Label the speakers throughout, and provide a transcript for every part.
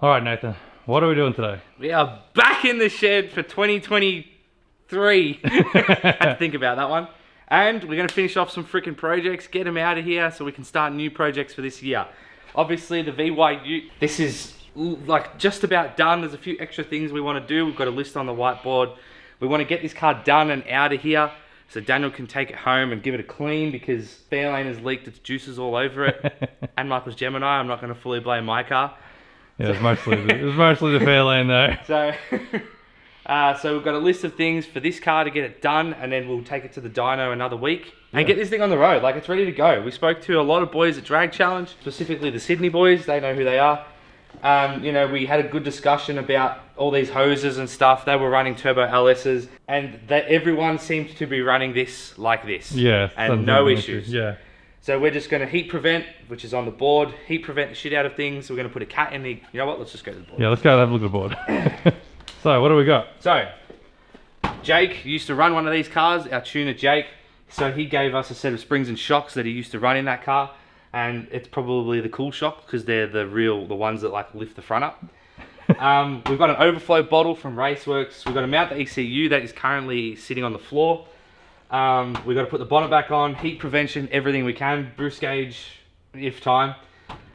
Speaker 1: All right, Nathan, what are we doing today?
Speaker 2: We are back in the shed for 2023. Had to think about that one. And we're going to finish off some freaking projects, get them out of here so we can start new projects for this year. Obviously, the VY this is like just about done. There's a few extra things we want to do. We've got a list on the whiteboard. We want to get this car done and out of here so Daniel can take it home and give it a clean because Fairlane has leaked its juices all over it. And Michael's Gemini, I'm not going to fully blame my car.
Speaker 1: Yeah, it was mostly the Fairlane though.
Speaker 2: So we've got a list of things for this car to get it done, and then we'll take it to the dyno another week and get this thing on the road. Like, it's ready to go. We spoke to a lot of boys at Drag Challenge, specifically the Sydney boys. They know who they are. You know, we had a good discussion about all these hoses and stuff. They were running turbo LSs, and everyone seemed to be running this like this.
Speaker 1: Yeah,
Speaker 2: and no issues.
Speaker 1: Yeah.
Speaker 2: So we're just going to heat prevent, which is on the board. Heat prevent the shit out of things. We're going to put a cat in the... You know what? Let's just go to the board.
Speaker 1: Yeah, let's go have a look at the board. So, what do we got?
Speaker 2: So, Jake used to run one of these cars, our tuner Jake. So he gave us a set of springs and shocks that he used to run in that car. And it's probably the cool shock because they're the ones that like lift the front up. We've got an overflow bottle from Raceworks. We've got to mount the ECU that is currently sitting on the floor. We've got to put the bonnet back on, heat prevention, everything we can, boost gauge if time.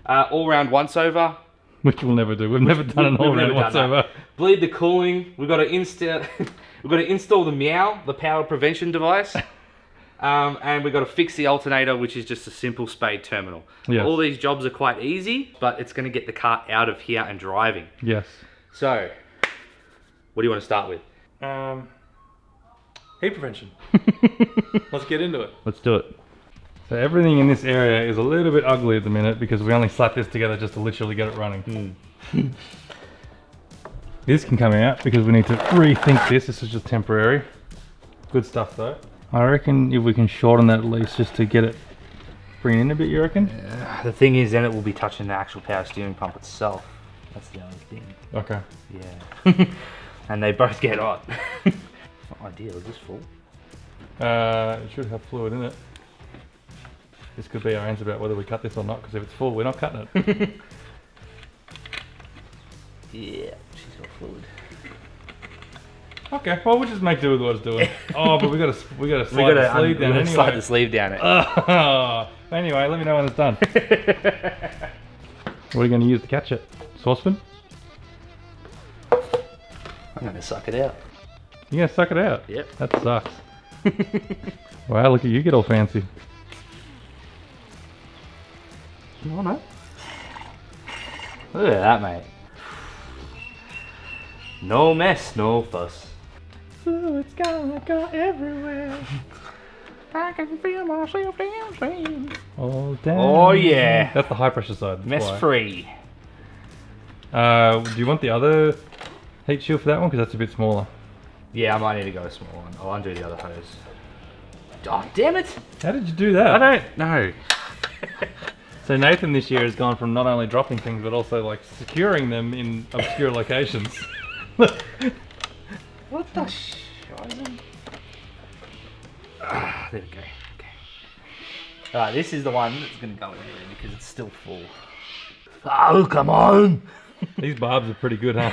Speaker 2: All round once over.
Speaker 1: Which we'll never do. We've never done an all round once over.
Speaker 2: Bleed the cooling. We've got to install the meow, the power prevention device. And we've got to fix the alternator, which is just a simple spade terminal.
Speaker 1: Yes.
Speaker 2: All these jobs are quite easy, but it's going to get the car out of here and driving.
Speaker 1: Yes.
Speaker 2: So, what do you want to start with?
Speaker 3: Heat prevention. Let's get into it.
Speaker 1: Let's do it. So everything in this area is a little bit ugly at the minute because we only slapped this together just to literally get it running. This can come out because we need to rethink this. This is just temporary. Good stuff though. I reckon if we can shorten that at least just to get it bring in a bit, you reckon?
Speaker 2: The thing is, then it will be touching the actual power steering pump itself. That's the only thing.
Speaker 1: Okay.
Speaker 2: Yeah. And they both get hot. Not ideal. Is this full?
Speaker 1: It should have fluid in it. This could be our answer about whether we cut this or not, because if it's full, we're not cutting it.
Speaker 2: Yeah, she's got fluid.
Speaker 1: Okay, well we'll just make do with what it's doing. Oh, but we gotta slide the sleeve down anyway.
Speaker 2: Slide the sleeve down it.
Speaker 1: Anyway, let me know when it's done. What are you going to use to catch it? Saucepan?
Speaker 2: I'm gonna suck it out.
Speaker 1: You're gonna suck it out?
Speaker 2: Yep.
Speaker 1: That sucks. Wow, look at you get all fancy.
Speaker 2: No, no. Look at that, mate. No mess, no fuss.
Speaker 1: So it's gonna go everywhere. I can feel myself dancing. Oh, damn.
Speaker 2: Oh, yeah.
Speaker 1: That's the high pressure side.
Speaker 2: Mess free.
Speaker 1: Do you want the other heat shield for that one? Because that's a bit smaller.
Speaker 2: Yeah, I might need to go a small one. I'll undo the other hose. Oh, damn it.
Speaker 1: How did you do that?
Speaker 2: I don't know.
Speaker 1: So Nathan this year has gone from not only dropping things, but also like securing them in obscure locations.
Speaker 2: What the shizen? There we go. Okay. Alright, this is the one that's going to go in there because it's still full. Oh, come on!
Speaker 1: These barbs are pretty good, huh?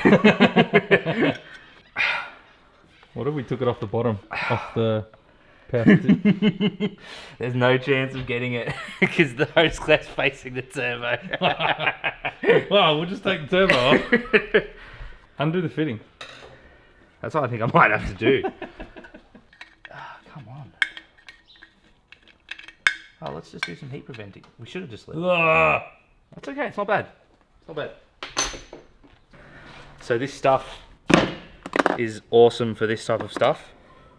Speaker 1: What if we took it off the bottom? Off the power stick?
Speaker 2: There's no chance of getting it because the hose class facing the turbo.
Speaker 1: Well, we'll just take the turbo off. Undo the fitting.
Speaker 2: That's what I think I might have to do. Come on. Oh, let's just do some heat preventing. We should have just let it. That's okay, it's not bad. It's not bad. So this stuff is awesome for this type of stuff.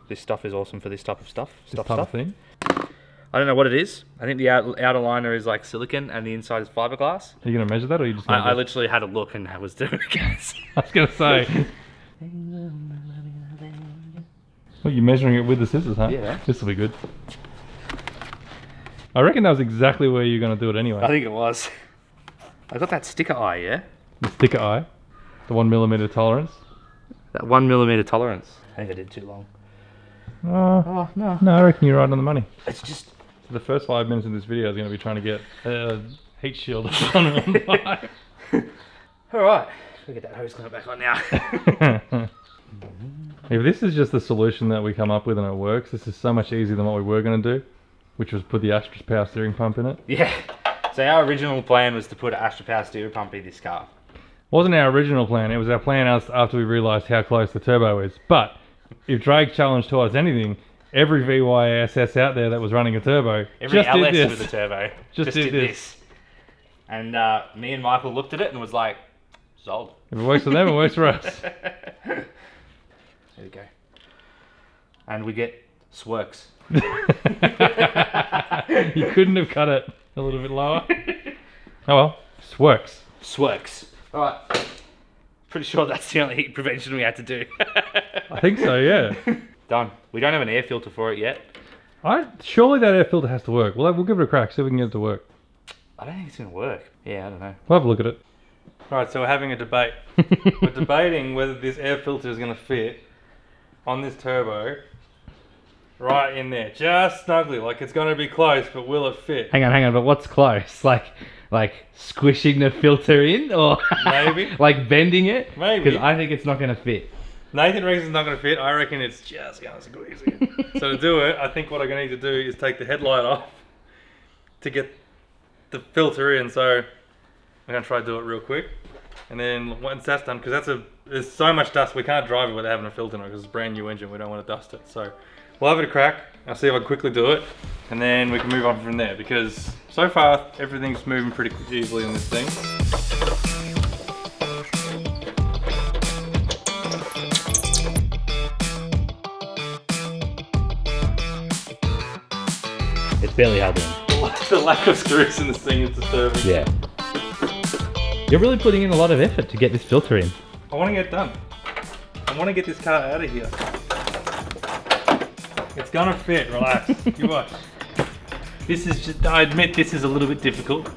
Speaker 2: This stuff is awesome for this type of stuff.
Speaker 1: This type of thing?
Speaker 2: I don't know what it is. I think the outer liner is like silicon and the inside is fiberglass.
Speaker 1: Are you going to measure that or are you just
Speaker 2: I literally had a look and I was doing a guess.
Speaker 1: I was going to say. Well, you're measuring it with the scissors, huh?
Speaker 2: Yeah.
Speaker 1: This will be good. I reckon that was exactly where you're going to do it anyway.
Speaker 2: I think it was. I got that sticker eye, yeah?
Speaker 1: The sticker eye. The 1mm tolerance.
Speaker 2: That 1mm tolerance. I think I did too long.
Speaker 1: Oh, no, I reckon you're right on the money.
Speaker 2: It's just...
Speaker 1: So the first 5 minutes of this video is going to be trying to get a heat shield on 1.5.
Speaker 2: Alright, we'll get that hose clamp back on now.
Speaker 1: If this is just the solution that we come up with and it works, this is so much easier than what we were going to do, which was put the Astra power steering pump in it.
Speaker 2: Yeah. So our original plan was to put an Astra power steering pump in this car.
Speaker 1: Wasn't our original plan, it was our plan after we realised how close the turbo is. But if Drake challenge taught us anything, every VYSS out there that was running a turbo
Speaker 2: Every
Speaker 1: just did
Speaker 2: LS
Speaker 1: this.
Speaker 2: with a turbo
Speaker 1: Just did this.
Speaker 2: And me and Michael looked at it and was like, sold.
Speaker 1: If it works for them, it works for us.
Speaker 2: There we go. And we get Swerks.
Speaker 1: You couldn't have cut it a little bit lower. Oh well, this works.
Speaker 2: Swerks. Alright. Pretty sure that's the only heat prevention we had to do.
Speaker 1: I think so, yeah.
Speaker 2: Done. We don't have an air filter for it yet.
Speaker 1: Surely that air filter has to work. We'll give it a crack, see if we can get it to work.
Speaker 2: I don't think it's going to work. Yeah, I don't know.
Speaker 1: We'll have a look at it. Alright, so we're having a debate. We're debating whether this air filter is going to fit on this turbo right in there. Just snugly, like it's going to be close, but will it fit?
Speaker 2: Hang on, but what's close? Like squishing the filter in, or
Speaker 1: Maybe.
Speaker 2: like bending it?
Speaker 1: Maybe.
Speaker 2: Because I think it's not going to fit.
Speaker 1: Nathan reckons it's not going to fit. I reckon it's just going to squeeze it. So to do it, I think what I'm going to need to do is take the headlight off to get the filter in. So I'm going to try to do it real quick. And then once that's done, because there's so much dust, we can't drive it without having a filter on it because it's a brand new engine. We don't want to dust it. So we'll have it a crack. I'll see if I can quickly do it. And then we can move on from there, because so far everything's moving pretty easily in this thing.
Speaker 2: It's barely held in.
Speaker 1: The lack of screws in this thing is disturbing.
Speaker 2: Yeah. You're really putting in a lot of effort to get this filter in.
Speaker 1: I want to get done. I want to get this car out of here. It's gonna fit, relax. You watch. This is just, I admit this is a little bit difficult.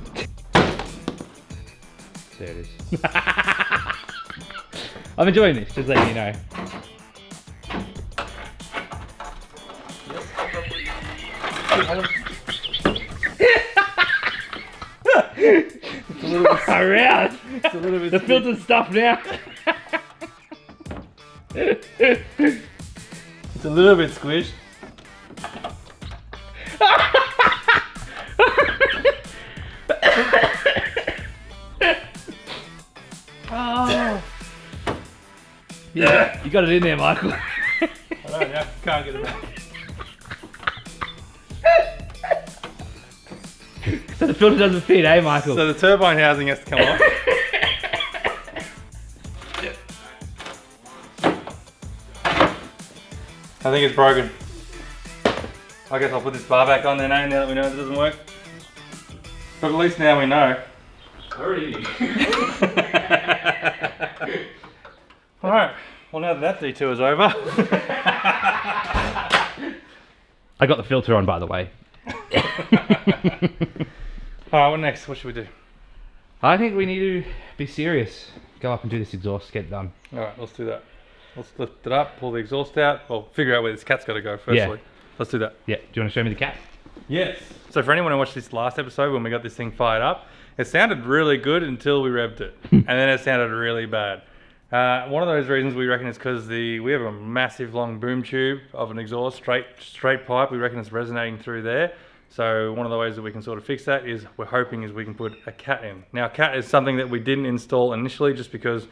Speaker 2: There it is. I'm enjoying this, just letting you know.
Speaker 1: It's a little bit,
Speaker 2: Around!
Speaker 1: it's a little bit
Speaker 2: The filter's stuff now.
Speaker 1: It's a little bit squished.
Speaker 2: Oh. Yeah, you got it in there, Michael.
Speaker 1: I don't know, can't get it back.
Speaker 2: So the filter doesn't fit, eh, Michael?
Speaker 1: So the turbine housing has to come off. I think it's broken. I guess I'll put this bar back on then, now that we know it doesn't work. But at least now we know.
Speaker 2: Already.
Speaker 1: Alright, well now that detour is over.
Speaker 2: I got the filter on, by the way.
Speaker 1: Alright, what next? What should we do?
Speaker 2: I think we need to be serious. Go up and do this exhaust, get it done.
Speaker 1: Alright, let's do that. Let's lift it up, pull the exhaust out. Well, figure out where this cat's got to go firstly.
Speaker 2: Yeah.
Speaker 1: Let's do that.
Speaker 2: Yeah, do you want to show me the cat?
Speaker 1: Yes. So for anyone who watched this last episode when we got this thing fired up, it sounded really good until we revved it. And then it sounded really bad. One of those reasons we reckon is because we have a massive long boom tube of an exhaust, straight pipe. We reckon it's resonating through there. So one of the ways that we can sort of fix that is we can put a cat in. Now a cat is something that we didn't install initially just because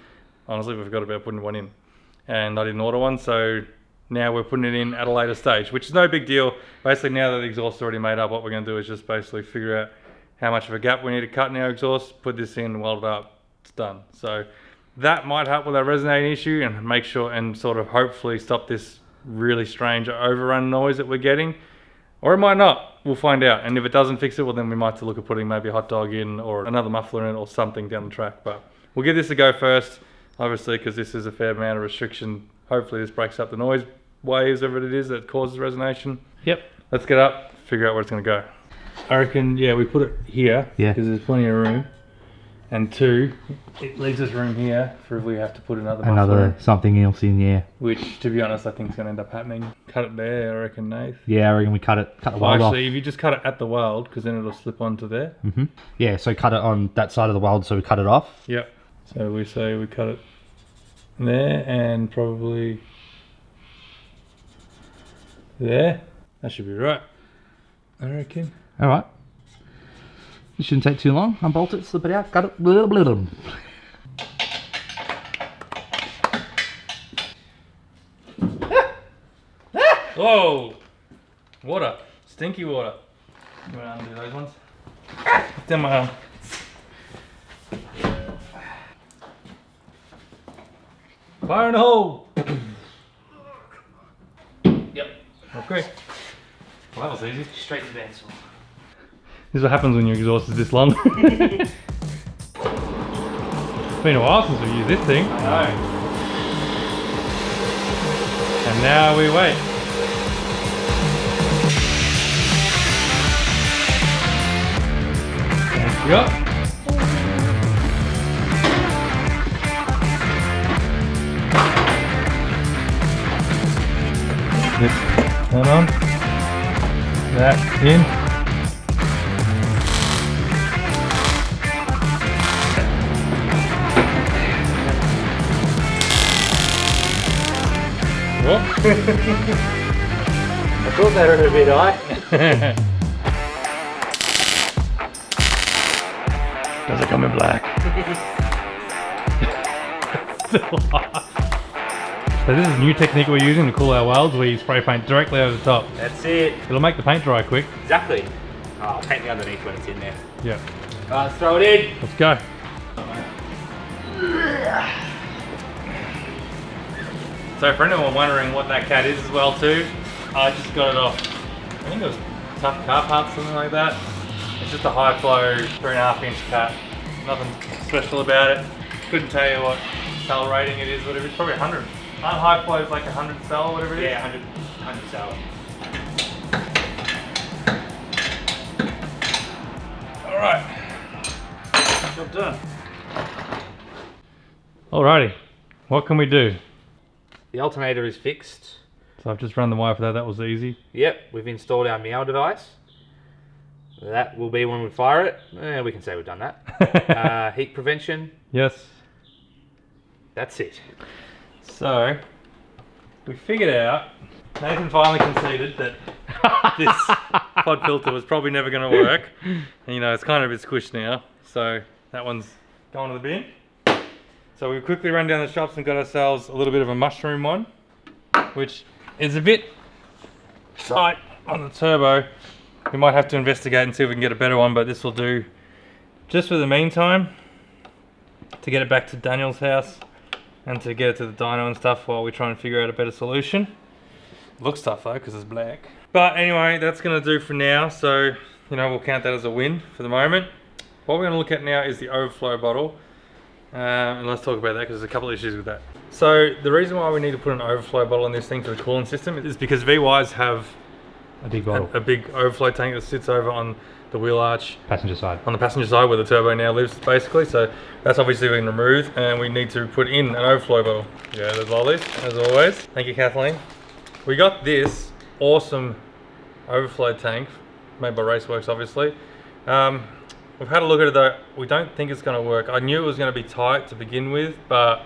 Speaker 1: honestly we forgot about putting one in. And I didn't order one, so now we're putting it in at a later stage, which is no big deal. Basically now that the exhaust's already made up, what we're going to do is just basically figure out how much of a gap we need to cut in our exhaust, put this in, weld it up, it's done. So that might help with our resonating issue and make sure and sort of hopefully stop this really strange overrun noise that we're getting. Or it might not, we'll find out. And if it doesn't fix it, well then we might have to look at putting maybe a hot dog in or another muffler in it or something down the track. But we'll give this a go first, obviously, because this is a fair amount of restriction. Hopefully this breaks up the noise waves, whatever it is that causes resonation.
Speaker 2: Yep.
Speaker 1: Let's get up, figure out where it's going to go. I reckon, yeah, we put it here, because there's plenty of room. And two, it leaves us room here for if we have to put another muffler in,
Speaker 2: something else in, yeah.
Speaker 1: which, to be honest, I think is going to end up happening. Cut it there, I reckon, Nate.
Speaker 2: Yeah, I reckon we cut the
Speaker 1: Well,
Speaker 2: weld off.
Speaker 1: actually, if you just cut it at the weld, because then it'll slip onto there.
Speaker 2: Yeah, so cut it on that side of the weld, so we cut it off.
Speaker 1: Yep. So we say we cut it there and probably there. That should be right, I reckon.
Speaker 2: All right. It shouldn't take too long. Unbolt it, slip it out, cut it. Blah, blah, blah.
Speaker 1: Whoa! Water. Stinky water. You want to undo those ones? Down my arm. Fire in the hole!
Speaker 2: Yep.
Speaker 1: Okay. Well, that was easy.
Speaker 2: Straight to the bandsaw.
Speaker 1: This is what happens when your exhaust is this long. It's been a while since we used this thing.
Speaker 2: I know.
Speaker 1: And now we wait. There we go. This one on. That in. Whoop.
Speaker 2: I thought they were a bit high.
Speaker 1: Does it come in black? Still hot. So this is a new technique we're using to cool our welds where you spray paint directly over the top.
Speaker 2: That's it.
Speaker 1: It'll make the paint dry quick.
Speaker 2: Exactly. Oh, paint the underneath when it's in there.
Speaker 1: Yeah.
Speaker 2: Let's throw it in.
Speaker 1: Let's go. So for anyone wondering what that cat is as well too, I just got it off, I think it was Tough Car Parts, something like that. It's just a high flow 3.5 inch cat. Nothing special about it. Couldn't tell you what cell rating it is, whatever. It's probably 100. High flow is like 100 cell, whatever it is.
Speaker 2: Yeah, 100 cell.
Speaker 1: Alright.
Speaker 2: Job done.
Speaker 1: Alrighty. What can we do?
Speaker 2: The alternator is fixed.
Speaker 1: So I've just run the wire for that, that was easy.
Speaker 2: Yep, we've installed our meow device. That will be when we fire it. We can say we've done that. Heat prevention.
Speaker 1: Yes.
Speaker 2: That's it.
Speaker 1: So, we figured out, Nathan finally conceded that this pod filter was probably never going to work. And, you know, it's kind of a bit squished now. So, that one's going to the bin. So we quickly ran down the shops and got ourselves a little bit of a mushroom one, which is a bit tight on the turbo. We might have to investigate and see if we can get a better one, but this will do just for the meantime to get it back to Daniel's house and to get it to the dyno and stuff while we try and figure out a better solution. Looks tough though because it's black. But anyway, that's going to do for now. So, you know, we'll count that as a win for the moment. What we're going to look at now is the overflow bottle. And let's talk about that because there's a couple of issues with that. So the reason why we need to put an overflow bottle on this thing for the coolant system is because VYs have
Speaker 2: a big bottle,
Speaker 1: a big overflow tank that sits over on the wheel arch,
Speaker 2: passenger side,
Speaker 1: on the passenger side where the turbo now lives basically. So that's obviously been removed and we need to put in an overflow bottle. Yeah, there's lollies as always. Thank you, Kathleen. We got this awesome overflow tank made by Raceworks obviously. We've had a look at it though, we don't think it's going to work. I knew it was going to be tight to begin with, but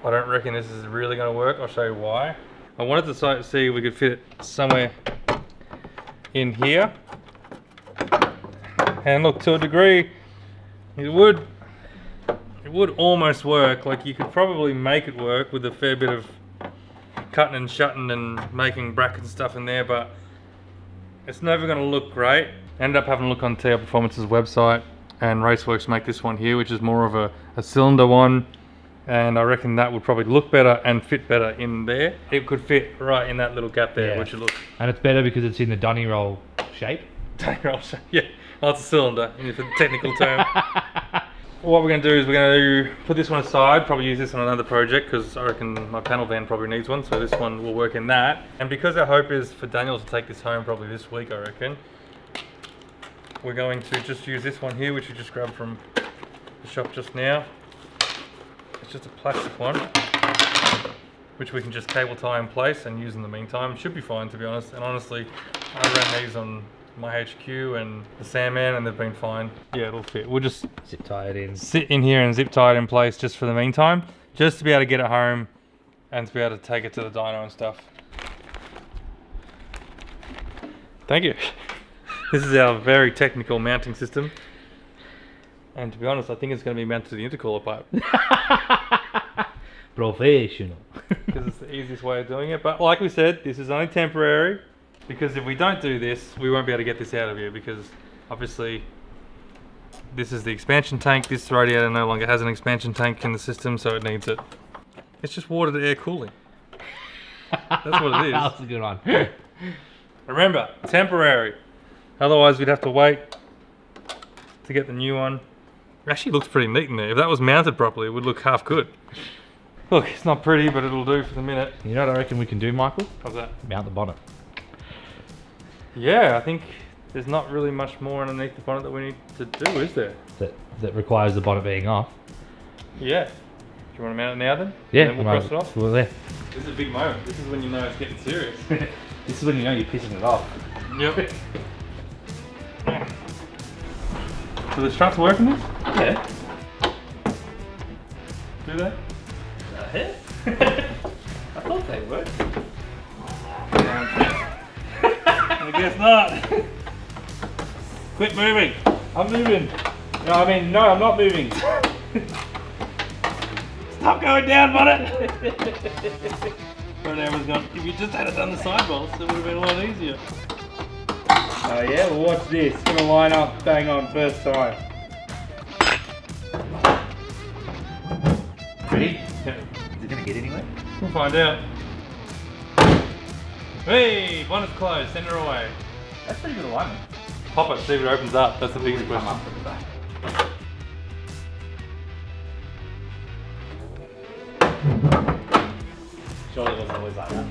Speaker 1: I don't reckon this is really going to work. I'll show you why. I wanted to see if we could fit it somewhere in here. And look, to a degree, it would almost work. Like you could probably make it work with a fair bit of cutting and shutting and making brackets and stuff in there, but it's never going to look great. Ended up having a look on Tiperformance's website, and Raceworks make this one here, which is more of a cylinder one, and I reckon that would probably look better and fit better in there. It could fit right in that little gap there,
Speaker 2: yeah.
Speaker 1: Which it looks.
Speaker 2: And it's better because it's in the dunny roll shape.
Speaker 1: Dunny roll shape, yeah. Well, it's a cylinder, in the technical term. What we're going to do is we're going to put this one aside, probably use this on another project because I reckon my panel van probably needs one, so this one will work in that. And because our hope is for Daniel to take this home probably this week, I reckon, we're going to just use this one here, which we just grabbed from the shop just now. It's just a plastic one, which we can just cable tie in place and use in the meantime. It should be fine, to be honest. And honestly, I ran these on my HQ and the Sandman, and they've been fine. Yeah, it'll fit. We'll just
Speaker 2: Zip tie it in.
Speaker 1: sit in here and zip tie it in place just for the meantime, just to be able to get it home and to be able to take it to the dyno and stuff. Thank you. This is our very technical mounting system. And to be honest, I think it's going to be mounted to the intercooler pipe.
Speaker 2: Professional.
Speaker 1: Because it's the easiest way of doing it. But like we said, this is only temporary. Because if we don't do this, we won't be able to get this out of here. Because obviously, this is the expansion tank. This radiator no longer has an expansion tank in the system, so it needs it. It's just water to air cooling. That's what it is.
Speaker 2: That's a good one.
Speaker 1: Remember, temporary. Otherwise, we'd have to wait to get the new one. It actually looks pretty neat in there. If that was mounted properly, it would look half good. Look, it's not pretty, but it'll do for the minute.
Speaker 2: You know what I reckon we can do, Michael?
Speaker 1: How's that?
Speaker 2: Mount the bonnet.
Speaker 1: Yeah, I think there's not really much more underneath the bonnet that we need to do, is there?
Speaker 2: That requires the bonnet being off.
Speaker 1: Yeah. Do you want to mount it now then?
Speaker 2: Yeah.
Speaker 1: And then we'll cross it off?
Speaker 2: Well, there.
Speaker 1: This is a big moment. This is when you know it's getting serious.
Speaker 2: This is when you know you're pissing it off.
Speaker 1: Yep. Do the struts work in this?
Speaker 2: Yeah.
Speaker 1: Do they?
Speaker 2: I thought they would.
Speaker 1: I guess not. Quit moving.
Speaker 2: I'm moving. No, I'm not moving.
Speaker 1: Stop going down, bonnet. Whatever's gone. If you just had it done the side bolts, it would have been a lot easier.
Speaker 2: Oh yeah, well watch this. It's gonna line up bang on first time. Ready?
Speaker 1: Yep.
Speaker 2: Is it gonna get anywhere?
Speaker 1: We'll find out. Hey, bonnet's closed. Send her away.
Speaker 2: That's pretty good alignment.
Speaker 1: Pop it, see if it opens up. That's the biggest question.
Speaker 2: Come up from the back. Surely it wasn't always like that.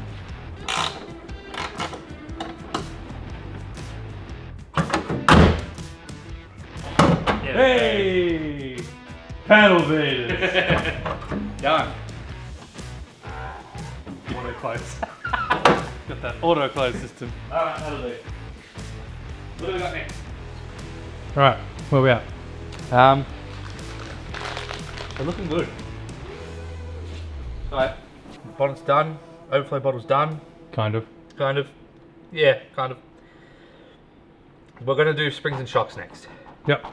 Speaker 1: Hey! Paddle beaters!
Speaker 2: Done.
Speaker 1: Auto close. Got that auto close system.
Speaker 2: Alright, that'll do. What do we got next?
Speaker 1: Alright, where we at?
Speaker 2: They're looking good. Alright, bonnet's done. Overflow bottle's done.
Speaker 1: Kind of.
Speaker 2: Kind of. Yeah, kind of. We're gonna do springs and shocks next.
Speaker 1: Yep.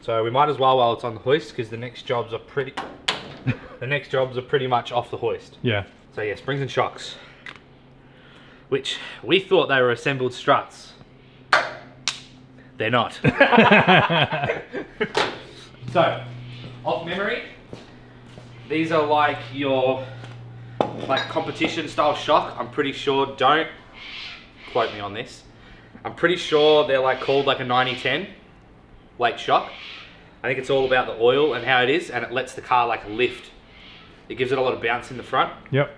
Speaker 2: So we might as well while it's on the hoist, because the next jobs are pretty much off the hoist.
Speaker 1: Yeah.
Speaker 2: So yeah, springs and shocks. Which we thought they were assembled struts. They're not. So, off memory, these are like your competition style shock. I'm pretty sure, don't quote me on this. I'm pretty sure they're called a 90-10 weight shock. I think it's all about the oil and how it is, and it lets the car lift. It gives it a lot of bounce in the front.
Speaker 1: Yep.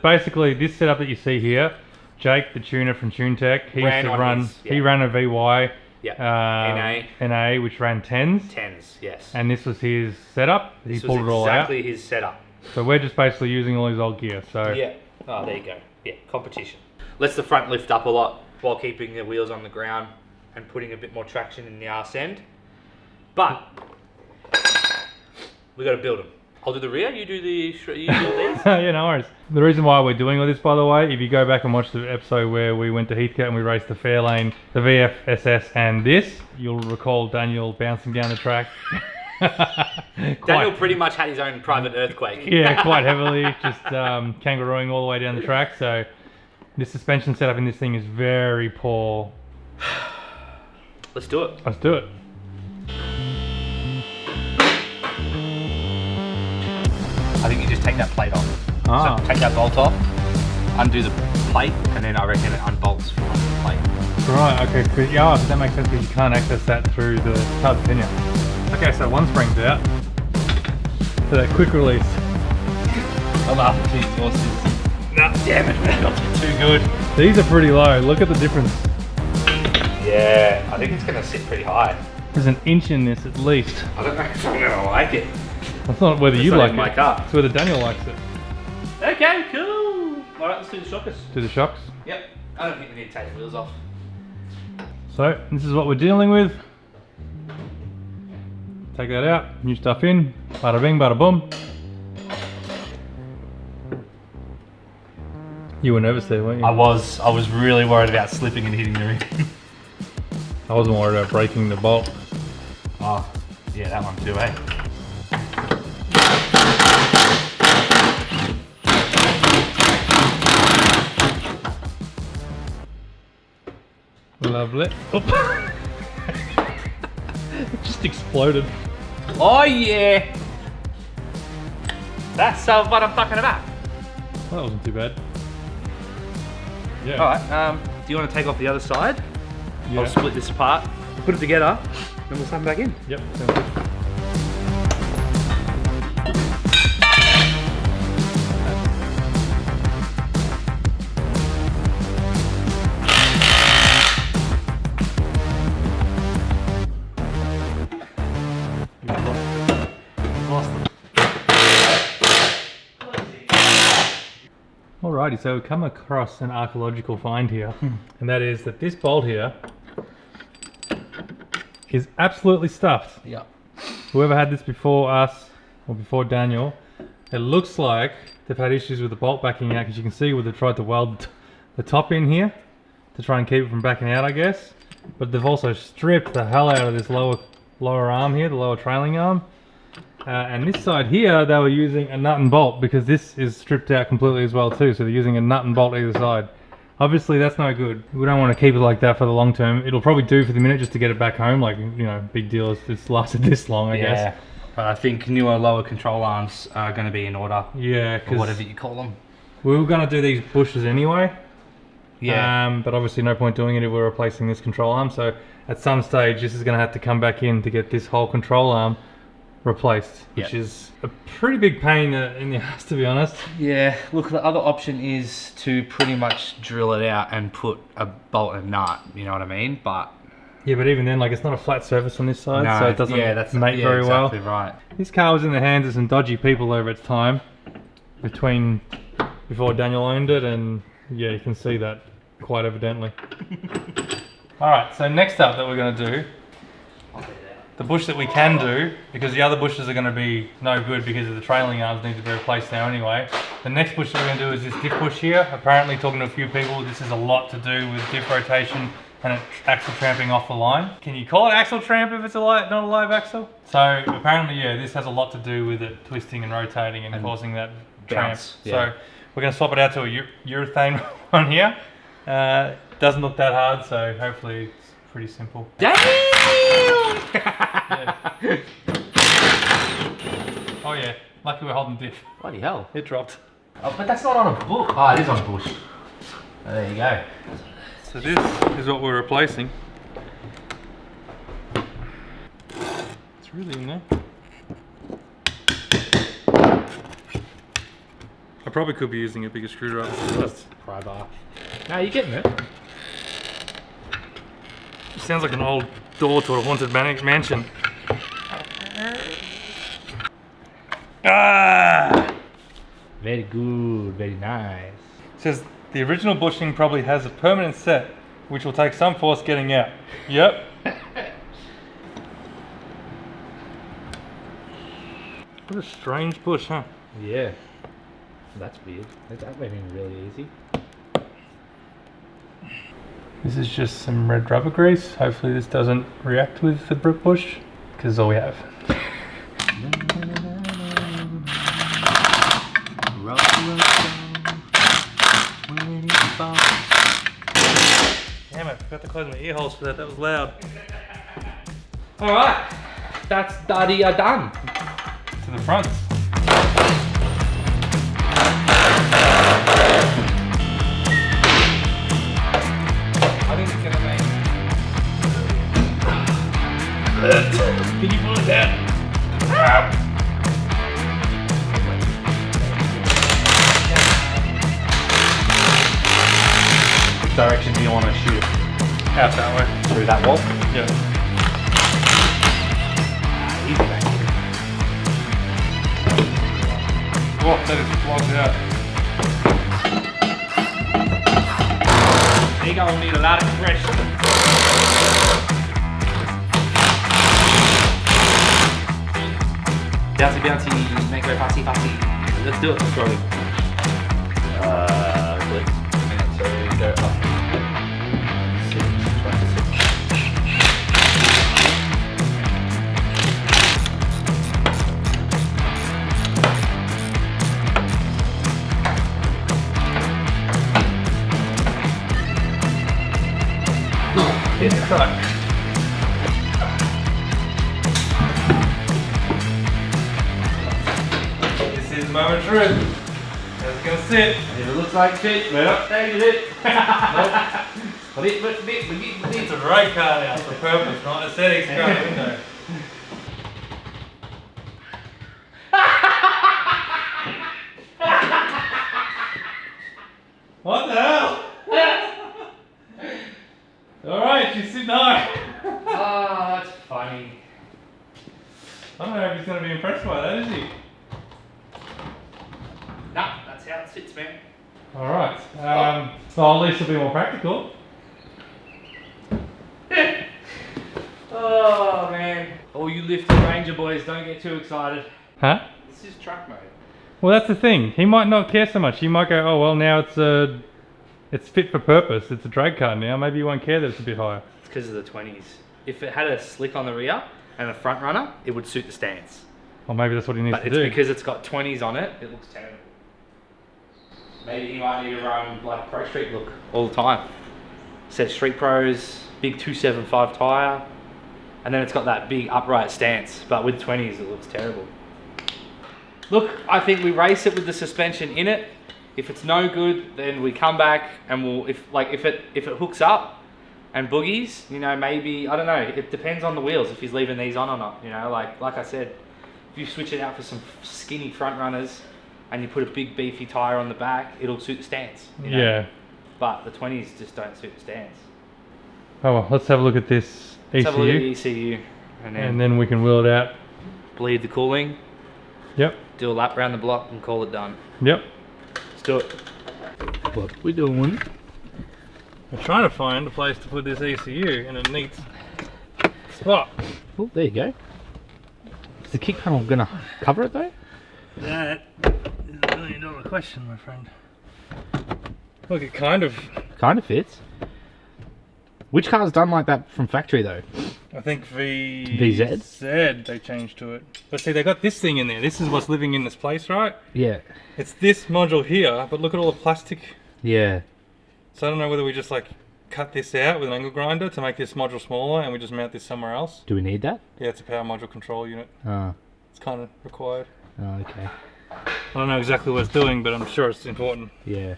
Speaker 1: Basically, this setup that you see here, Jake, the tuner from TuneTech, he used to run. He ran a VY.
Speaker 2: Yeah.
Speaker 1: NA, which ran 10s.
Speaker 2: 10s, yes.
Speaker 1: And this was his setup. He pulled it all out.
Speaker 2: Exactly his setup.
Speaker 1: So we're just basically using all his old gear. So
Speaker 2: yeah. Oh, there you go. Yeah, competition. Lets the front lift up a lot while keeping the wheels on the ground and putting a bit more traction in the arse end. But we got to build them. I'll do the rear. You do these.
Speaker 1: Yeah, no worries. The reason why we're doing all this, by the way, if you go back and watch the episode where we went to Heathcote and we raced the Fairlane, the VF SS, and this, you'll recall Daniel bouncing down the track.
Speaker 2: Daniel pretty much had his own private earthquake.
Speaker 1: Yeah, quite heavily, just kangarooing all the way down the track. So this suspension setup in this thing is very poor.
Speaker 2: Let's do it.
Speaker 1: Let's do it.
Speaker 2: I think you just take that plate off.
Speaker 1: Ah.
Speaker 2: So take that bolt off, undo the plate, and then I reckon it unbolts from under the plate.
Speaker 1: Right, okay, yeah, that makes sense because you can't access that through the car's pinion. Okay, so one spring's out. So that quick release.
Speaker 2: I'm after two forces. No, damn it, man, too good.
Speaker 1: These are pretty low, look at the difference.
Speaker 2: Yeah, I think it's going to sit pretty high.
Speaker 1: There's an inch in this at least.
Speaker 2: I don't know if I'm going to like it.
Speaker 1: That's not whether you like it,
Speaker 2: my car.
Speaker 1: it's whether Daniel likes it.
Speaker 2: Okay, cool. Alright, let's do the shockers.
Speaker 1: Do the shocks?
Speaker 2: Yep. I don't think we need to take the wheels off.
Speaker 1: So this is what we're dealing with. Take that out, new stuff in, bada bing, bada boom. You were nervous there, weren't you?
Speaker 2: I was really worried about slipping and hitting the rim.
Speaker 1: I wasn't worried about breaking the bolt.
Speaker 2: Oh, yeah, that one too, eh?
Speaker 1: Lovely. Oh. It just exploded.
Speaker 2: Oh yeah! That's what I'm talking about.
Speaker 1: Well, that wasn't too bad. Yeah.
Speaker 2: Alright, do you want to take off the other side?
Speaker 1: Yeah.
Speaker 2: I'll split this apart, put it together, then we'll slap it back in.
Speaker 1: Yep. Sounds good. Alrighty, so we've come across an archaeological find here, and that is that this bolt here is absolutely stuffed.
Speaker 2: Yeah.
Speaker 1: Whoever had this before us, or before Daniel, it looks like they've had issues with the bolt backing out, because you can see where they tried to weld the top in here to try and keep it from backing out, I guess. But they've also stripped the hell out of this lower arm here, the lower trailing arm. And this side here, they were using a nut and bolt, because this is stripped out completely as well too. So they're using a nut and bolt either side. Obviously that's no good. We don't want to keep it like that for the long term. It'll probably do for the minute just to get it back home. Like, you know, big deal it's lasted this long, I guess.
Speaker 2: But I think newer lower control arms are going to be in order.
Speaker 1: Yeah,
Speaker 2: Or
Speaker 1: because
Speaker 2: whatever you call them.
Speaker 1: we were going to do these bushes anyway.
Speaker 2: Yeah.
Speaker 1: But obviously no point doing it if we're replacing this control arm. So at some stage this is going to have to come back in to get this whole control arm replaced, which is a pretty big pain in the ass, to be honest.
Speaker 2: Yeah, look, the other option is to pretty much drill it out and put a bolt and nut, you know what I mean? But
Speaker 1: Yeah, but even then, like, it's not a flat surface on this side, so it doesn't mate very
Speaker 2: exactly
Speaker 1: well.
Speaker 2: Right.
Speaker 1: This car was in the hands of some dodgy people over its time, before Daniel owned it, and yeah, you can see that quite evidently. Alright, so next up that we're going to do, the bush that we can do, because the other bushes are going to be no good because of the trailing arms need to be replaced now anyway. The next bush that we're going to do is this diff bush here. Apparently, talking to a few people, this is a lot to do with diff rotation and axle tramping off the line. Can you call it axle tramp if it's not a live axle? So apparently, yeah, this has a lot to do with it twisting and rotating and causing that tramp.
Speaker 2: Yeah.
Speaker 1: So we're going to swap it out to a urethane one here. Doesn't look that hard, so hopefully it's pretty simple.
Speaker 2: Damn!
Speaker 1: Yeah. Oh yeah, lucky we're holding diff.
Speaker 2: Bloody hell.
Speaker 1: It dropped.
Speaker 2: Oh, but that's not on a bush. Oh, it is on a bush. Oh, there you go.
Speaker 1: So this is what we're replacing. It's really in there. I probably could be using a bigger screwdriver. Just
Speaker 2: Pry bar. No, you're getting it.
Speaker 1: it sounds like an old door to a haunted mansion. Ah!
Speaker 2: Very good, very nice.
Speaker 1: It says the original bushing probably has a permanent set, which will take some force getting out. Yep. What a strange bush, huh?
Speaker 2: Yeah. That's weird. That made me really easy.
Speaker 1: This is just some red rubber grease. Hopefully this doesn't react with the brick bush, because it's all we have. Damn it, forgot to close my ear holes for that, that was loud.
Speaker 2: Alright. That's done.
Speaker 1: To the front.
Speaker 2: I think it's gonna make.
Speaker 1: Can you pull it down?
Speaker 2: Which direction do you want to shoot?
Speaker 1: Out that way.
Speaker 2: Through that wall?
Speaker 1: Yeah.
Speaker 2: Easy, mate.
Speaker 1: Oh, that is blocked out.
Speaker 2: There you go, we'll need a lot of compression. Bouncy, bouncy, make way fussy, fussy. Let's do it. Let's roll it. Click. And so we go up. 6, 26.
Speaker 1: It's cut. This is the moment of truth. It's gonna sit.
Speaker 2: If it looks like shit, we're not changing it. But
Speaker 1: It's a great car now for purpose, not aesthetics. Great window. What the hell? Alright, she's sitting high.
Speaker 2: Oh, that's funny.
Speaker 1: I don't know if he's going to be impressed by that, is he?
Speaker 2: Nah, that's how it sits, man.
Speaker 1: Alright. Well, at least it'll be more practical.
Speaker 2: Oh, man. All you lifted Ranger boys, don't get too excited.
Speaker 1: Huh?
Speaker 2: This is truck mode.
Speaker 1: Well, that's the thing. He might not care so much. He might go, oh, well, now it's fit for purpose. It's a drag car now. Maybe you won't care that it's a bit higher.
Speaker 2: It's because of the 20s. If it had a slick on the rear and a front runner, it would suit the stance.
Speaker 1: Or maybe that's what he needs
Speaker 2: But
Speaker 1: to
Speaker 2: it's
Speaker 1: do.
Speaker 2: because it's got 20s on it, it looks terrible. Maybe he might need to run like Pro Street look all the time. Says Street Pros, big 275 tyre, and then it's got that big upright stance, but with 20s it looks terrible. Look, I think we race it with the suspension in it. If it's no good, then we come back and we'll, if it hooks up and boogies, you know, maybe, I don't know, it depends on the wheels if he's leaving these on or not, you know, like I said, if you switch it out for some skinny front runners and you put a big beefy tyre on the back, it'll suit the stance, you know?
Speaker 1: Yeah.
Speaker 2: But the 20s just don't suit the stance.
Speaker 1: Oh, well, let's have a look at this ECU.
Speaker 2: Let's have a look at the ECU
Speaker 1: And then we can wheel it out.
Speaker 2: bleed the cooling,
Speaker 1: Yep.
Speaker 2: do a lap around the block and call it done.
Speaker 1: Yep.
Speaker 2: Let's do it.
Speaker 3: What we doing?
Speaker 1: We're trying to find a place to put this ECU in a neat spot.
Speaker 3: Oh, there you go. Is the kick panel gonna cover it though?
Speaker 1: That is a $1 million question, my friend. Look, it kind of...
Speaker 3: Kind of fits. Which car's done like that from factory though?
Speaker 1: I think
Speaker 3: VZ?
Speaker 1: they changed to it. But see, they got this thing in there. This is what's living in this place, right?
Speaker 3: Yeah.
Speaker 1: It's this module here, but look at all the plastic.
Speaker 3: Yeah.
Speaker 1: So I don't know whether we just like cut this out with an angle grinder to make this module smaller and we just mount this somewhere else.
Speaker 3: Do we need that?
Speaker 1: Yeah, it's a power module control unit.
Speaker 3: Oh.
Speaker 1: It's kind of required.
Speaker 3: Oh, okay.
Speaker 1: I don't know exactly what it's doing, but I'm sure it's important.
Speaker 3: Yeah.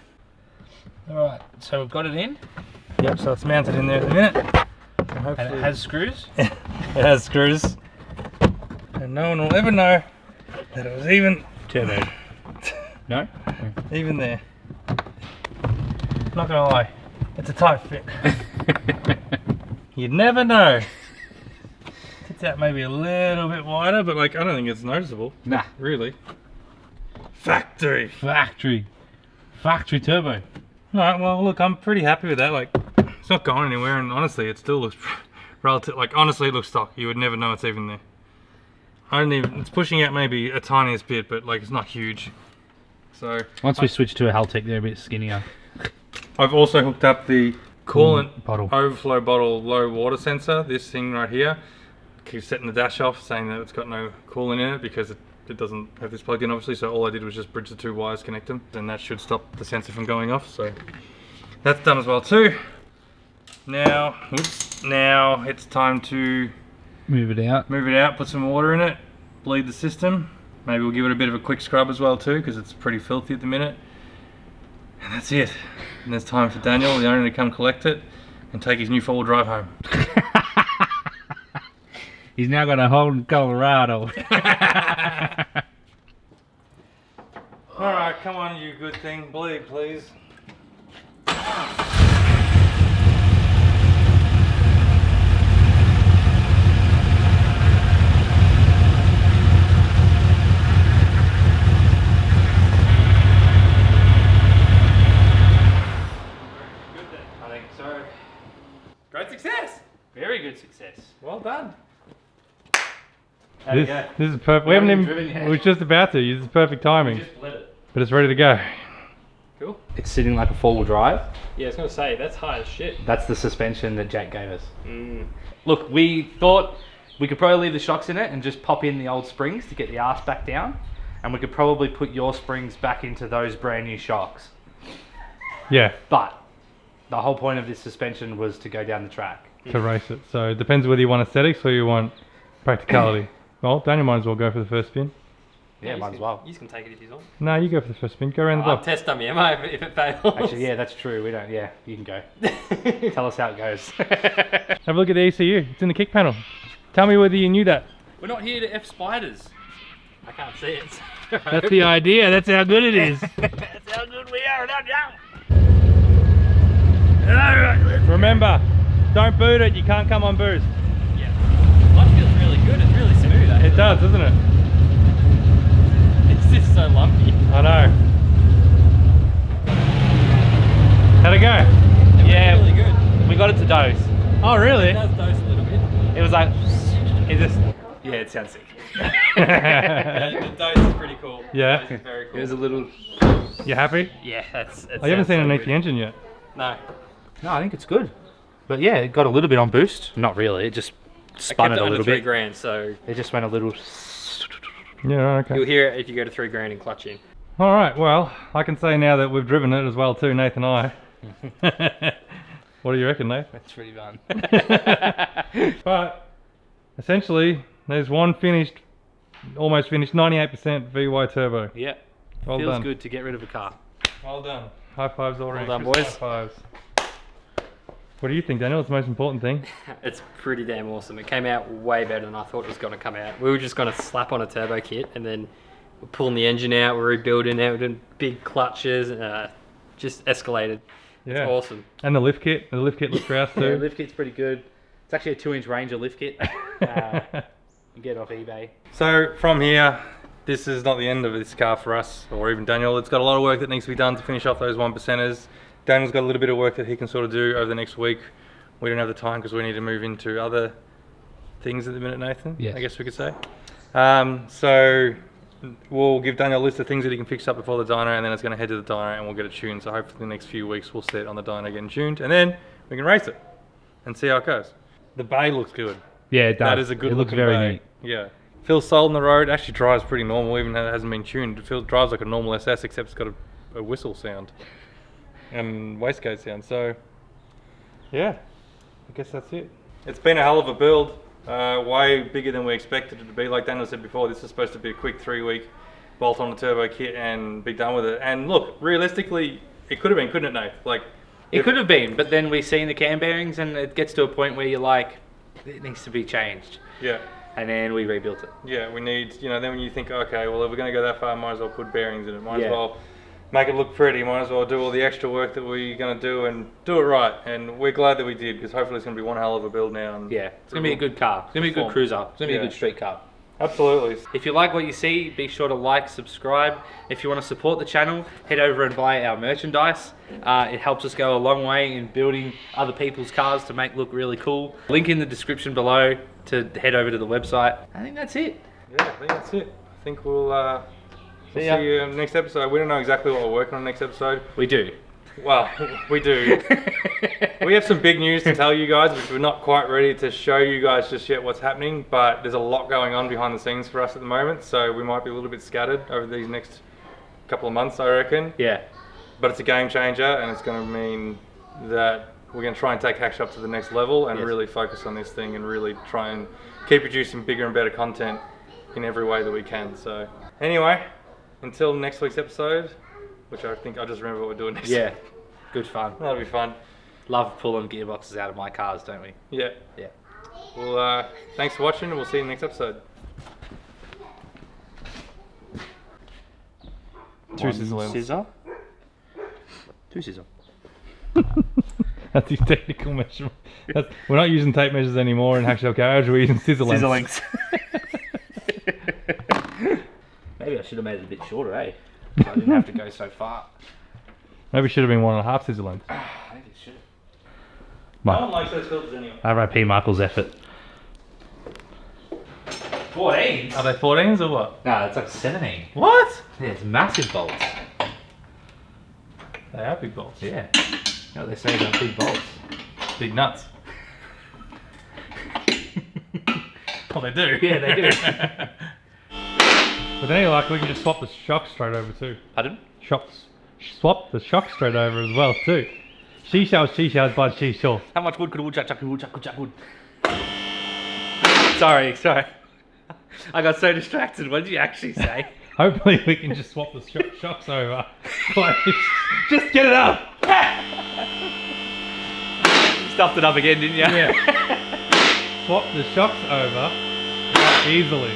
Speaker 1: Alright, so we've got it in. Yep, so it's mounted in there in a minute. And
Speaker 2: And it has screws?
Speaker 1: it has screws. And no one will ever know that it was even
Speaker 3: Turbo. No?
Speaker 1: even there. Not gonna lie, it's a tight fit. You'd never know. Tits out maybe a little bit wider, but like I don't think it's noticeable.
Speaker 3: Nah.
Speaker 1: Really. Factory.
Speaker 3: Factory. Factory turbo.
Speaker 1: Alright, well look, I'm pretty happy with that. Like, it's not going anywhere, and honestly, it still looks relative. Like, honestly, it looks stock. You would never know it's even there. I don't even. It's pushing out maybe a tiniest bit, but like it's not huge. So
Speaker 3: Once we switch to a Haltech, they're a bit skinnier.
Speaker 1: I've also hooked up the coolant
Speaker 3: bottle.
Speaker 1: overflow bottle low water sensor. This thing right here keeps setting the dash off, saying that it's got no coolant in it because it doesn't have this plugged in, obviously. So all I did was just bridge the two wires, connect them, and that should stop the sensor from going off. So that's done as well too. Now, now it's time to
Speaker 3: Move it out.
Speaker 1: move it out, put some water in it, bleed the system. Maybe we'll give it a bit of a quick scrub as well too, because it's pretty filthy at the minute. And that's it. And there's time for Daniel, the owner, to come collect it and take his new four-wheel drive home.
Speaker 3: He's now got a hole in Colorado.
Speaker 1: Alright, come on you good thing, bleed please.
Speaker 2: I think so. Great success. Very good success.
Speaker 1: Well done.
Speaker 2: How'd it go?
Speaker 1: This is perfect. We
Speaker 2: haven't
Speaker 1: haven't
Speaker 2: even
Speaker 1: even.
Speaker 2: driven yet.
Speaker 1: We're just about to. This is perfect timing.
Speaker 2: Just let it.
Speaker 1: But it's ready to go.
Speaker 2: Cool. It's sitting like a 4-wheel drive.
Speaker 4: Yeah, I was gonna say that's high as shit.
Speaker 2: That's the suspension that Jake gave us. Look, we thought we could probably leave the shocks in it and just pop in the old springs to get the arse back down. And we could probably put your springs back into those brand new shocks.
Speaker 1: Yeah,
Speaker 2: But the whole point of this suspension was to go down the track.
Speaker 1: to race it. So it depends whether you want aesthetics or you want practicality. Well, Daniel might as well go for the first spin.
Speaker 2: Yeah, might as well.
Speaker 4: You can take it if you want.
Speaker 1: No, you go for the first spin. Go around the
Speaker 4: I'll
Speaker 1: block.
Speaker 4: test dummy, am I? If it fails.
Speaker 2: Actually, yeah, that's true. We don't. Yeah, you can go. Tell us how it goes.
Speaker 1: Have a look at the ECU. It's in the kick panel. Tell me whether you knew that.
Speaker 2: We're not here to F spiders.
Speaker 4: I can't see it.
Speaker 1: That's the idea. That's how good it is.
Speaker 4: That's how good we are without you.
Speaker 1: Remember, don't boot it. You can't come on boost.
Speaker 4: Yeah. Life feels really good. It's really smooth. Actually.
Speaker 1: It does, doesn't it?
Speaker 4: It's just so lumpy.
Speaker 1: I know. How'd it go?
Speaker 2: Yeah,
Speaker 4: Really good.
Speaker 2: we got it to dose.
Speaker 1: Oh, really?
Speaker 4: It does dose a little bit.
Speaker 2: It was like, it just, yeah, it sounds sick.
Speaker 4: The dose is pretty cool.
Speaker 1: Yeah.
Speaker 4: The dose is very cool.
Speaker 2: It was a little,
Speaker 1: You happy?
Speaker 2: yeah, that's.
Speaker 1: Oh, you haven't seen underneath the engine yet.
Speaker 4: No.
Speaker 2: No, I think it's good. But yeah, it got a little bit on boost. Not really. It just spun it a
Speaker 4: under
Speaker 2: little
Speaker 4: $3
Speaker 2: bit.
Speaker 4: grand, so
Speaker 2: It just went a little.
Speaker 1: Yeah, okay.
Speaker 4: you'll hear it if you go to $3 grand and clutch in.
Speaker 1: All right, well, I can say now that we've driven it as well too, Nathan and I. What do you reckon, Nate?
Speaker 2: That's pretty fun.
Speaker 1: But essentially, there's one finished, almost finished, 98% VY turbo.
Speaker 2: Yeah,
Speaker 1: Well
Speaker 2: feels
Speaker 1: done.
Speaker 2: good to get rid of a car.
Speaker 1: Well done. High fives all around.
Speaker 2: done,
Speaker 1: Chris,
Speaker 2: boys.
Speaker 1: High fives. What do you think, Daniel? It's the most important thing.
Speaker 4: It's pretty damn awesome. It came out way better than I thought it was going to come out. We were just going to slap on a turbo kit and then we're pulling the engine out, we're rebuilding it, we're doing big clutches, just escalated.
Speaker 1: Yeah.
Speaker 4: It's awesome.
Speaker 1: And the lift kit. The lift kit looks grouse
Speaker 2: Yeah,
Speaker 1: too.
Speaker 2: lift kit's pretty good. It's actually a 2-inch Ranger lift kit. You get it off eBay.
Speaker 1: So from here, this is not the end of this car for us, or even Daniel. It's got a lot of work that needs to be done to finish off those 1%ers. Daniel's got a little bit of work that he can sort of do over the next week. We don't have the time because we need to move into other things at the minute, Nathan.
Speaker 3: Yes.
Speaker 1: I guess we could say. So we'll give Daniel a list of things that he can fix up before the dyno, and then it's going to head to the dyno and we'll get it tuned. So hopefully the next few weeks we'll see it on the dyno getting tuned, and then we can race it and see how it goes. The bay looks good.
Speaker 3: Yeah, it does.
Speaker 1: That is a good
Speaker 3: It looks
Speaker 1: looking
Speaker 3: very
Speaker 1: bay.
Speaker 3: neat.
Speaker 1: Yeah. Feels solid on the road. Actually drives pretty normal, even though it hasn't been tuned. It drives like a normal SS, except it's got a whistle sound and wastegate sound. So, yeah, I guess that's it. It's been a hell of a build. Way bigger than we expected it to be. Like Daniel said before, this is supposed to be a quick 3-week bolt on the turbo kit and be done with it. And look, realistically, it could have been, couldn't it, Nate? Like,
Speaker 2: It could have been, but then we've seen the cam bearings and it gets to a point where you're like, it needs to be changed.
Speaker 1: yeah.
Speaker 2: And then we rebuilt it.
Speaker 1: Yeah, we need, then when you think, okay, well, if we're going to go that far, might as well put bearings in it. Might
Speaker 2: Yeah.
Speaker 1: as well make it look pretty. Might as well do all the extra work that we're going to do and do it right. And we're glad that we did, because hopefully it's going to be one hell of a build now. And
Speaker 2: Yeah, it's going to be a good car. It's going to be a good
Speaker 1: Perform.
Speaker 2: cruiser. It's going to be
Speaker 1: Yeah.
Speaker 2: a good street car.
Speaker 1: Absolutely.
Speaker 2: If you like what you see, be sure to like, subscribe. If you want to support the channel, head over and buy our merchandise. It helps us go a long way in building other people's cars to make look really cool. Link in the description below to head over to the website. I think that's it.
Speaker 1: Yeah, I think that's it. I think we'll see
Speaker 2: ya.
Speaker 1: you next episode. We don't know exactly what we're working on next episode.
Speaker 2: We do.
Speaker 1: Well, we do. We have some big news to tell you guys, which we're not quite ready to show you guys just yet what's happening, but there's a lot going on behind the scenes for us at the moment, so we might be a little bit scattered over these next couple of months, I reckon.
Speaker 2: Yeah.
Speaker 1: But it's a game changer, and it's going to mean that we're going to try and take Hackshop to the next level and
Speaker 2: Yes.
Speaker 1: really focus on this thing and really try and keep producing bigger and better content in every way that we can. So anyway, until next week's episode, which I think I just remember what we're doing next
Speaker 2: Yeah.
Speaker 1: week.
Speaker 2: Good fun.
Speaker 1: That'll be fun.
Speaker 2: Love pulling gearboxes out of my cars, don't we?
Speaker 1: Yeah.
Speaker 2: Yeah.
Speaker 1: Well, thanks for watching, and we'll see you in the next episode. Two scissor lengths.
Speaker 2: Scissor. Two scissor.
Speaker 1: That's his technical measurement. We're not using tape measures anymore in Hackshop Garage, we're using scissor lengths.
Speaker 2: Scissor lengths. Maybe I should have made it a bit shorter, eh? So I didn't have to go so far.
Speaker 1: Maybe it should have been 1.5 scissor lengths.
Speaker 2: Maybe it should.
Speaker 1: No one likes those filters anyway.
Speaker 2: R.I.P. Michael's effort.
Speaker 3: 14s?
Speaker 1: Are they 14s or what?
Speaker 3: No, it's like 17.
Speaker 1: What?
Speaker 3: Yeah, it's massive bolts.
Speaker 1: They are big bolts.
Speaker 3: Yeah. You know what they say about big bolts?
Speaker 1: Big nuts. Well, they do.
Speaker 3: Yeah, they do.
Speaker 1: But then, like, we can just swap the shock straight over too.
Speaker 2: Pardon?
Speaker 1: Swap the shock straight over as well too. She shells, bud, she shell.
Speaker 2: How much wood could a woodchuck chuck wood? Sorry. I got so distracted. What did you actually say?
Speaker 1: Hopefully we can just swap the shocks over. Just get it up!
Speaker 2: Stuffed it up again, didn't you?
Speaker 1: Yeah. Swap the shocks over easily.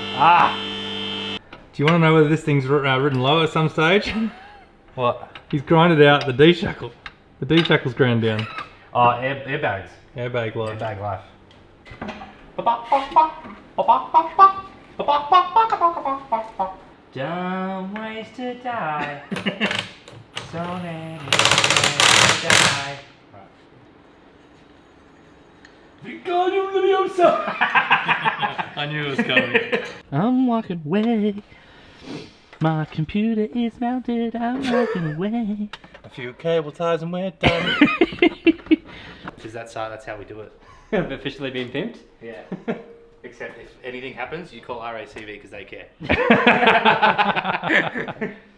Speaker 1: Do you want to know whether this thing's written low at some stage?
Speaker 3: What?
Speaker 1: He's grinded out the D shackle. The D shackle's ground down.
Speaker 3: Oh, airbags.
Speaker 1: Airbag life.
Speaker 3: Airbag life. Dumb ways to die. So many ways to die.
Speaker 1: I knew it was coming.
Speaker 3: I'm walking away. My computer is mounted. I'm walking away.
Speaker 1: A few cable ties and we're done.
Speaker 2: That's how we do it.
Speaker 4: I've officially been pimped.
Speaker 2: Yeah. Except if anything happens, you call RACV because they care.